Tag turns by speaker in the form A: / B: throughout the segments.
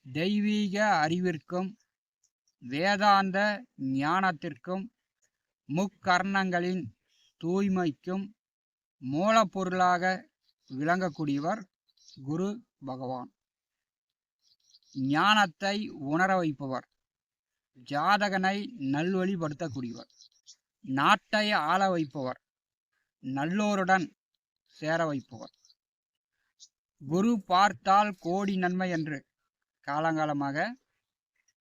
A: தெய்வீக அறிவிற்கும் வேதாந்த ஞானத்திற்கும் முக்கர்ணங்களின் தூய்மைக்கும் மூலப்பொருளாக விளங்கக்கூடியவர் குரு பகவான். ஞானத்தை உணர வைப்பவர், ஜாதகனை நல்வழிப்படுத்தக்கூடியவர், நாட்டை ஆள வைப்பவர், நல்லோருடன் சேர வைப்பவர். குரு பார்த்தால் கோடி நன்மை என்று காலங்காலமாக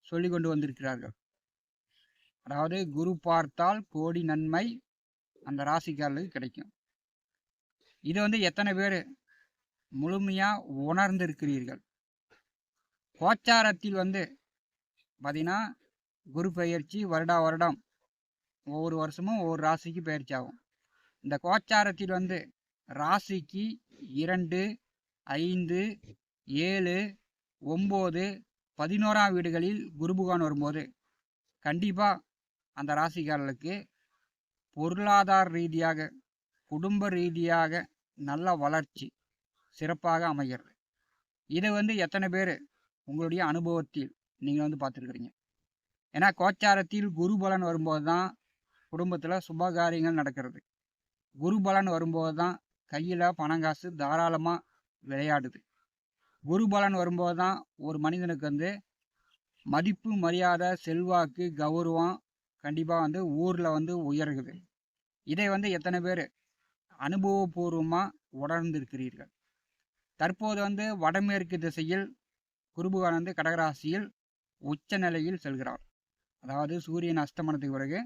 A: சொல்லிக் கொண்டு வந்திருக்கிறார்கள். அதாவது குரு பார்த்தால் கோடி நன்மை அந்த ராசிக்காரர்களுக்கு கிடைக்கும். இது எத்தனை பேர் முழுமையாக உணர்ந்திருக்கிறீர்கள்? கோச்சாரத்தில் பார்த்தீங்கன்னா குரு பெயர்ச்சி வருடம் ஒவ்வொரு வருஷமும் ஒவ்வொரு ராசிக்கு பெயர்ச்சி ஆகும். இந்த கோச்சாரத்தில் ராசிக்கு 2, 5, 7, 9, 11ஆம் வீடுகளில் குரு பகவான் வரும்போது கண்டிப்பாக அந்த ராசிக்காரர்களுக்கு பொருளாதார ரீதியாக, குடும்ப ரீதியாக நல்ல வளர்ச்சி சிறப்பாக அமைகிறது. இதை எத்தனை பேர் உங்களுடைய அனுபவத்தில் நீங்கள் பார்த்துருக்குறீங்க? ஏன்னா கோச்சாரத்தில் குரு பலன் வரும்போது தான் குடும்பத்தில் சுபகாரியங்கள் நடக்கிறது. குரு பலன் வரும்போது தான் கையில் பணங்காசு தாராளமாக விளையாடுது. குரு பலன் வரும்போது தான் ஒரு மனிதனுக்கு மதிப்பு, மரியாதை, செல்வாக்கு, கௌரவம் கண்டிப்பாக ஊரில் உயர்குது. இதை எத்தனை பேர் அனுபவபூர்வமாக உணர்ந்திருக்கிறீர்கள்? தற்போது வடமேற்கு திசையில் குரு பகவான் கடகராசியில் உச்ச நிலையில் செல்கிறார். அதாவது சூரியன் அஸ்தமனத்துக்கு பிறகு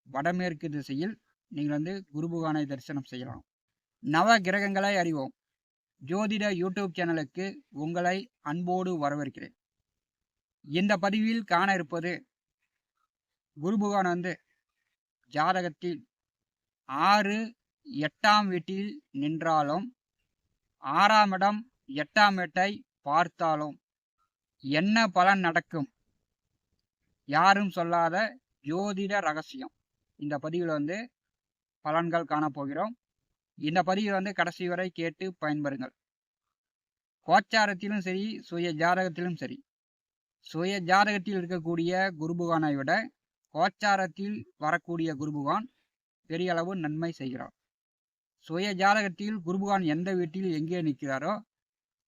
A: வடமேற்கு திசையில் நீங்கள் குரு பகவானை தரிசனம் செய்யலாம். நவ கிரகங்களை அறிவோம் ஜோதிட யூடியூப் சேனலுக்கு உங்களை அன்போடு வரவேற்கிறேன். இந்த பதிவில் காண இருப்பது குரு பகவான் ஜாதகத்தில் 6, 8ஆம் வீட்டில் நின்றாலும் 6ஆம் இடம் 8ஆம் வீட்டை பார்த்தாலும் என்ன பலன் நடக்கும்? யாரும் சொல்லாத ஜோதிட ரகசியம். இந்த பதிவில் பலன்கள் காணப்போகிறோம். இந்த பதிவை கடைசி வரை கேட்டு பயன்பெறுங்கள். கோச்சாரத்திலும் சரி, சுய ஜாதகத்திலும் சரி, சுய ஜாதகத்தில் இருக்கக்கூடிய குரு பகவானை விட கோச்சாரத்தில் வரக்கூடிய குரு பகவான் பெரிய அளவு நன்மை செய்கிறார். சுய ஜாதகத்தில் குரு பகவான் எந்த வீட்டில் எங்கே நிற்கிறாரோ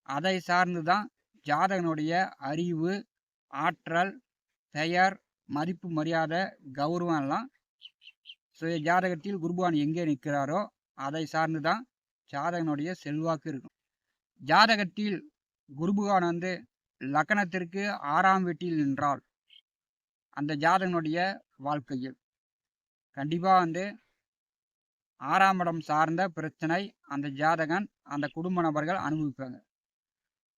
A: அதை சார்ந்து தான் ஜாதகனுடைய அறிவு, ஆற்றல், பெயர், மதிப்பு, மரியாதை, கௌரவம் எல்லாம் சுய ஜாதகத்தில் குரு பகவான் எங்கே நிற்கிறாரோ அதை சார்ந்து தான் ஜாதகனுடைய செல்வாக்கு இருக்கும். ஜாதகத்தில் குரு பகவான் லக்னத்திற்கு 6ஆம் வீட்டில் நின்றால் அந்த ஜாதகனுடைய வாழ்க்கையில் கண்டிப்பாக 6ஆம் இடம் சார்ந்த பிரச்சனை அந்த ஜாதகன், அந்த குடும்ப நபர்கள் அனுபவிப்பாங்க.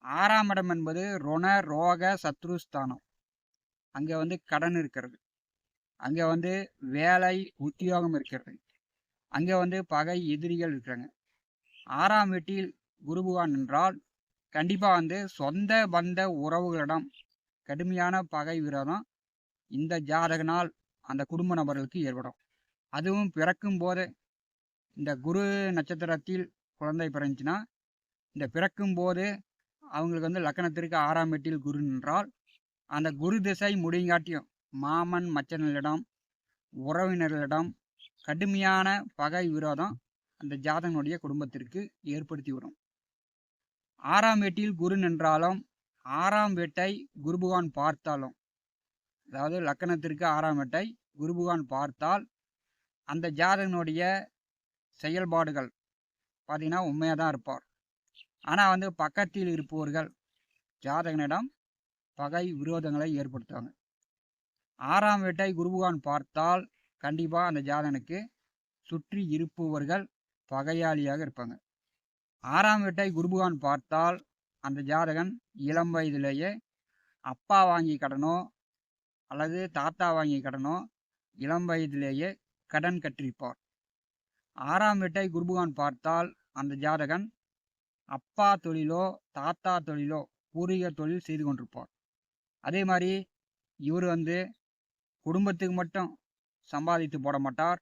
A: 6ஆம் இடம் என்பது ருண, ரோக, சத்ருஸ்தானம். அங்கே கடன் இருக்கிறது, அங்கே வேலை, உத்தியோகம் இருக்கிறது, அங்கே பகை, எதிரிகள் இருக்கிறாங்க. 6ஆம் வீட்டில் குரு பகவான் என்றால் கண்டிப்பாக சொந்த பந்த உறவுகளிடம் கடுமையான பகை, விரோதம் இந்த ஜாதகனால் அந்த குடும்ப நபர்களுக்கு ஏற்படும். அதுவும் பிறக்கும் போது இந்த குரு நட்சத்திரத்தில் குழந்தை பிறந்துச்சுன்னா, இந்த பிறக்கும் போது அவங்களுக்கு லக்னத்திற்கு 6ஆம் வீட்டில் குரு நின்றால் அந்த குரு திசை முடிங்காட்டியும் மாமன் மச்சனிடம், உறவினர்களிடம் கடுமையான பகை, விரோதம் அந்த ஜாதகனுடைய குடும்பத்திற்கு ஏற்படுத்தி விடும். 6ஆம் வீட்டில் குரு நின்றாலும் 6ஆம் வீட்டை குரு பகவான் பார்த்தாலும், அதாவது லக்னத்திற்கு 6ஆம் வீட்டை குரு பகவான் பார்த்தால் அந்த ஜாதகனுடைய செயல்பாடுகள் பார்த்தீங்கன்னா உண்மையாக தான் இருப்பார். ஆனால் பக்கத்தில் இருப்பவர்கள் ஜாதகனிடம் பகை, விரோதங்களை ஏற்படுத்துவாங்க. 6ஆம் வீட்டை குரு பகவான் பார்த்தால் கண்டிப்பாக அந்த ஜாதகனுக்கு சுற்றி இருப்பவர்கள் பகையாளியாக இருப்பாங்க. 6ஆம் வீட்டை குரு பகவான் பார்த்தால் அந்த ஜாதகன் இளம் வயதிலேயே அப்பா வாங்கி கடனோ அல்லது தாத்தா வாங்கி கடனோ இளம் வயதிலேயே கடன் கற்றிருப்பார். 6ஆம் வீட்டை குரு பகவான் பார்த்தால் அந்த ஜாதகன் அப்பா தொழிலோ தாத்தா தொழிலோ பூர்வீக தொழில் செய்து கொண்டிருப்பார். அதே மாதிரி இவர் குடும்பத்துக்கு மட்டும் சம்பாதித்து போட மாட்டார்.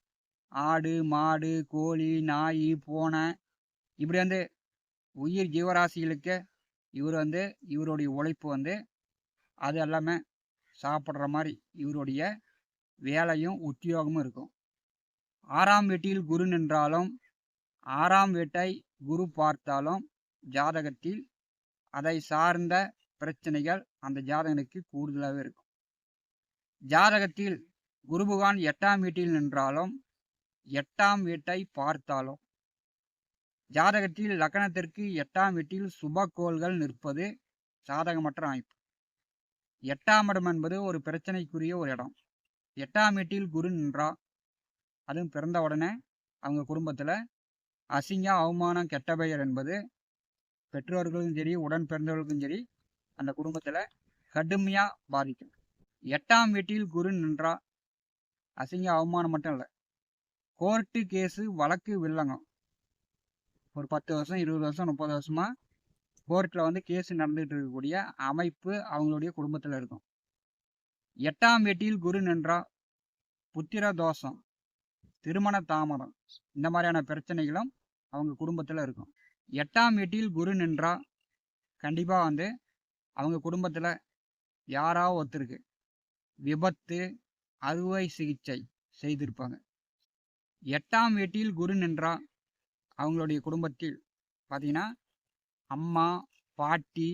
A: ஆடு, மாடு, கோழி, நாய், பூனை இப்படி உயிர் ஜீவராசிகளுக்கு இவர் இவருடைய உழைப்பு அது எல்லாமே சாப்பிட்ற மாதிரி இவருடைய வேலையும் உத்தியோகமும் இருக்கும். 6ஆம் வீட்டில் குரு நின்றாலும் 6ஆம் வீட்டை குரு பார்த்தாலும் ஜாதகத்தில் அதை சார்ந்த பிரச்சனைகள் அந்த ஜாதகனுக்கு கூடுதலாகவே இருக்கும். ஜாதகத்தில் குரு பகவான் 8ஆம் வீட்டில் நின்றாலும் 8ஆம் வீட்டை பார்த்தாலும் ஜாதகத்தில் லக்னத்திற்கு 8ஆம் வீட்டில் சுபக்கோள்கள் நிற்பது சாதகமற்ற அமைப்பு. 8ஆம் இடம் என்பது ஒரு பிரச்சனைக்குரிய ஒரு இடம். 8ஆம் வீட்டில் குரு நின்றா அதுவும் பிறந்த உடனே அவங்க குடும்பத்தில் அசிங்கம் அவமானம் கெட்ட பெயர் என்பது பெற்றோர்களுக்கும் சரி உடன் பிறந்தவர்களுக்கும் சரி அந்த குடும்பத்தில் கடுமையாக பாதிக்கும். 8ஆம் வீட்டில் குரு நின்றா அசிங்க அவமானம் மட்டும் இல்லை, கோர்ட்டு கேஸு வழக்கு வில்லங்கம். ஒரு 10 வருஷம் 20 வருஷம் 30 வருஷமாக கோர்ட்டில் வந்து கேஸ் நடந்துகிட்டு இருக்கக்கூடிய அமைப்பு அவங்களுடைய குடும்பத்தில் இருக்கும். 8ஆம் வீட்டில் குரு நின்றா புத்திர தோஷம், திருமண தாமதம், இந்த மாதிரியான பிரச்சனைகளும் அவங்க குடும்பத்தில் இருக்கும். 8ஆம் வீட்டில் குரு நின்றா கண்டிப்பாக வந்து அவங்க குடும்பத்தில் யாராவது ஒருத்தருக்கு விபத்து அறுவை சிகிச்சை செய்திருப்பாங்க. 8ஆம் வீட்டில் குரு நின்றா அவங்களுடைய குடும்பத்தில் பார்த்தீங்கன்னா அம்மா பாட்டி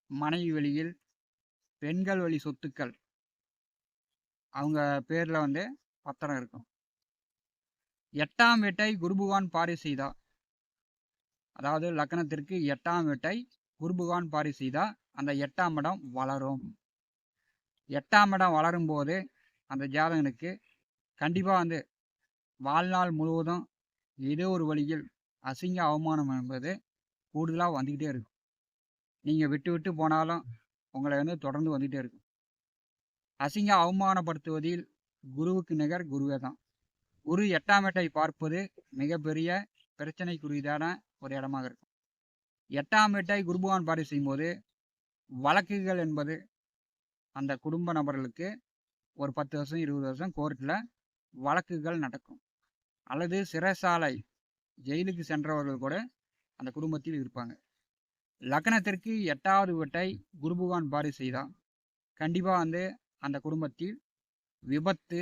A: மனைவி வழியில் பெண்கள் வழி சொத்துக்கள் அவங்க பேரில் வந்து பத்திரம் இருக்கும். 8ஆம் வீட்டை குரு பகவான் பாரி செய்தா, அதாவது லக்னத்திற்கு 8ஆம் வீட்டை குரு பகவான் பாரி செய்தா அந்த 8ஆம் இடம் வளரும். 8ஆம் இடம் வளரும் போது அந்த ஜாதகனுக்கு கண்டிப்பாக வந்து வாழ்நாள் முழுவதும் ஏதோ ஒரு வழியில் அசிங்க அவமானம் என்பது கூடுதலாக வந்துக்கிட்டே இருக்கும். நீங்கள் விட்டு விட்டு போனாலும் உங்களை வந்து தொடர்ந்து வந்துகிட்டே இருக்கும். அசிங்க அவமானப்படுத்துவதில் குருவுக்கு நிகர் குருவே தான். குரு 8ஆம் வீட்டை பார்ப்பது மிகப்பெரிய பிரச்சனைக்குரியதான ஒரு இடமாக இருக்கும். 8ஆம் வீட்டை குரு பகவான் பாரி செய்யும்போது வழக்குகள் என்பது அந்த குடும்ப நபர்களுக்கு ஒரு 10 வருஷம் 20 வருஷம் கோர்ட்டில் வழக்குகள் நடக்கும். அல்லது சிறைசாலை ஜெயிலுக்கு சென்றவர்கள் கூட அந்த குடும்பத்தில் இருப்பாங்க. லக்னத்திற்கு 8ஆவது வீட்டை குரு பகவான் பாரி செய்தால் கண்டிப்பாக வந்து அந்த குடும்பத்தில் விபத்து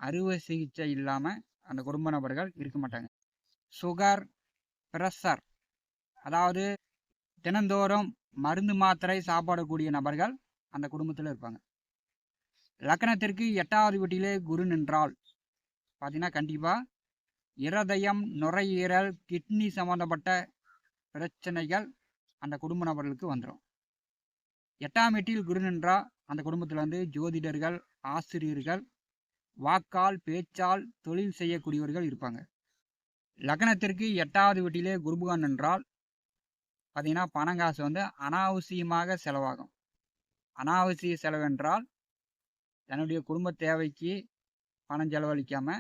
A: அறுவை சிகிச்சை இல்லாமல் அந்த குடும்ப நபர்கள் இருக்க மாட்டாங்க. சுகர் பிரஷர், அதாவது தினந்தோறும் மருந்து மாத்திரை சாப்பிடக்கூடிய நபர்கள் அந்த குடும்பத்தில் இருப்பாங்க. லக்னத்திற்கு 8ஆவது வீட்டிலே குரு நின்றால் பார்த்தீங்கன்னா கண்டிப்பாக இருதயம் நுரையீரல் கிட்னி சம்மந்தப்பட்ட பிரச்சனைகள் அந்த குடும்ப நபர்களுக்கு வந்துடும். 8ஆம் வீட்டில் குரு நின்றால் அந்த குடும்பத்தில் வந்து ஜோதிடர்கள் ஆசிரியர்கள் வாக்கால் பேச்சால் தொழில் செய்யக்கூடியவர்கள் இருப்பாங்க. லக்னத்திற்கு 8ஆவது வீட்டிலே குரு பகவான் நின்றால் பார்த்தீங்கன்னா பணங்காசு வந்து அனாவசியமாக செலவாகும். அனாவசிய செலவென்றால் தன்னுடைய குடும்ப தேவைக்கு பணம் செலவழிக்காம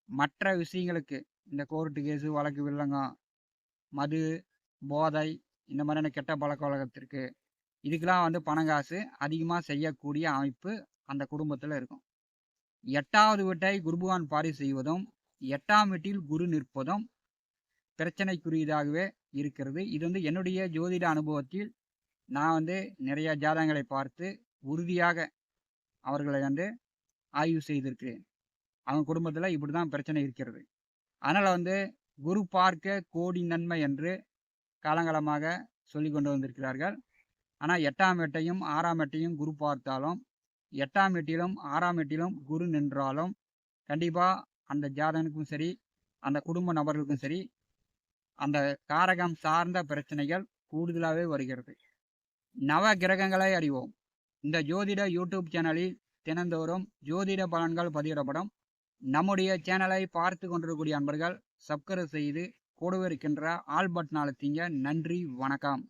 A: மற்ற விஷயங்களுக்கு இந்த கோர்ட்டு கேஸு வழக்கு வில்லங்கம் மது போதை இந்த மாதிரியான கெட்ட பழக்க வழக்கத்திற்கு இதுக்கெல்லாம் வந்து பணங்காசு அதிகமாக செய்யக்கூடிய அமைப்பு அந்த குடும்பத்தில் இருக்கும். 8ஆவது வீட்டை குரு பகவான் பாரி செய்வதும் 8ஆம் வீட்டில் குரு நிற்பதும் பிரச்சனைக்குரியதாகவே இருக்கிறது. இது வந்து என்னுடைய ஜோதிட அனுபவத்தில் நான் வந்து நிறைய ஜாதகங்களை பார்த்து உறுதியாக அவர்களை வந்து ஆய்வு செய்திருக்கிறேன். அவங்க குடும்பத்தில் இப்படி தான் பிரச்சனை இருக்கிறது. அதனால் வந்து குரு பார்க்க கோடி நன்மை என்று காலங்காலமாக சொல்லி கொண்டு வந்திருக்கிறார்கள். ஆனால் 8ஆம் வீட்டையும் 6ஆம் வீட்டையும் குரு பார்த்தாலும் 8ஆம் வீட்டிலும் 6ஆம் வீட்டிலும் குரு நின்றாலும் கண்டிப்பாக அந்த ஜாதகனுக்கும் சரி அந்த குடும்ப நபர்களுக்கும் சரி அந்த காரகம் சார்ந்த பிரச்சனைகள் கூடுதலாகவே வருகிறது. நவ கிரகங்களை அறிவோம். இந்த ஜோதிட யூடியூப் சேனலில் தினந்தோறும் ஜோதிட பலன்கள் பதிவிடப்படும். நம்முடைய சேனலை பார்த்து கொண்டிருக்கக்கூடிய அன்பர்கள் சப்ஸ்கிரைப் செய்து கூடவே இருக்கின்ற ஆல் பட்டன் அழுத்திங்க. நன்றி, வணக்கம்.